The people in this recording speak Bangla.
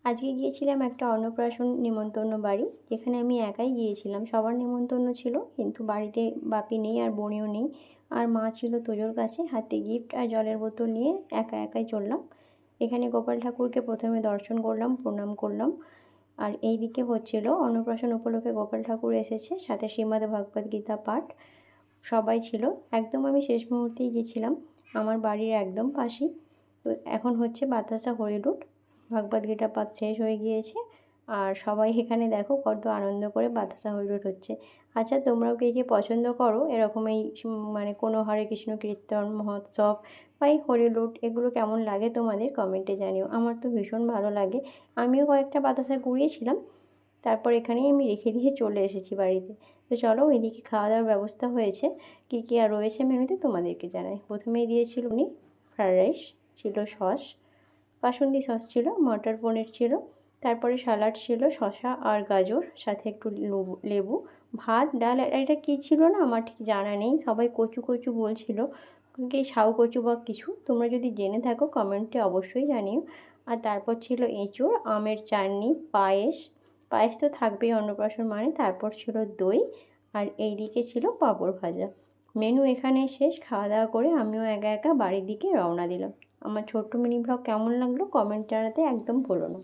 আজকে গিয়েছিলাম একটা অন্নপ্রাশন নিমন্ত্রণ বাড়ি, যেখানে আমি একাই গিয়েছিলাম। সবার নিমন্ত্রণ ছিল, কিন্তু বাড়িতে বাপি নেই আর বোনেও নেই, আর মা ছিল তোজোর কাছে। হাতে গিফট আর জলের বোতল নিয়ে একা একাই চললাম। এখানে গোপাল ঠাকুরকে প্রথমে দর্শন করলাম, প্রণাম করলাম। আর এই দিকে হচ্ছিল অন্নপ্রাশন উপলক্ষে গোপাল ঠাকুর এসেছে, সাথে শ্রীমদ্ ভগবদ্ গীতা পাঠ। সবাই ছিল। একদম আমি শেষ মুহূর্তেই গেছিলাম, আমার বাড়ির একদম পাশেই। তো এখন হচ্ছে বাতাসা হরিলুট, ভগবদ্ গীতা পাঠ শেষ হয়ে গিয়েছে। আর সবাই এখানে দেখো কত আনন্দ করে বাতাসা হরিলুট হচ্ছে। আচ্ছা, তোমরাও কে কে পছন্দ করো এরকম এই মানে কোনো হরে কৃষ্ণ কীর্তন মহোৎসব বা এই হরিলুট, এগুলো কেমন লাগে তোমাদের কমেন্টে জানিও। আমার তো ভীষণ ভালো লাগে। আমিও কয়েকটা বাতাসা কুড়িয়েছিলাম, তারপর এখানেই আমি রেখে দিয়ে চলে এসেছি বাড়িতে। তো চলো, এদিকে খাওয়া দাওয়ার ব্যবস্থা হয়েছে। কী কী আর রয়েছে মেনুতে তোমাদেরকে জানাই। প্রথমেই দিয়েছিল উনি ফ্রায়েড রাইস, ছিল সস, কাসুন্দি সস ছিল, মটর পনির ছিল, তারপরে স্যালাড ছিল, শসা আর গাজর, সাথে একটু লেবু, ভাত, ডাল। এটা কী ছিল না আমার ঠিক জানা নেই, সবাই কচু কচু বলছিল, কি সাউ কচু বা কিছু। তোমরা যদি জেনে থাকো কমেন্টে অবশ্যই জানিও। আর তারপর ছিল এঁচোড়, আমের চাটনি, পায়েস। পায়েস তো থাকবেই অন্নপ্রাশন মানে। তারপর ছিল দই, আর এই দিকে ছিল পাঁপড় ভাজা। মেনু এখানে শেষ। খাওয়া দাওয়া করে আমিও একা একা বাড়ির দিকে রওনা দিলাম। আমার ছোট্ট মিনি ব্লগ কেমন লাগলো কমেন্ট জানাতে একদম ভুলো না।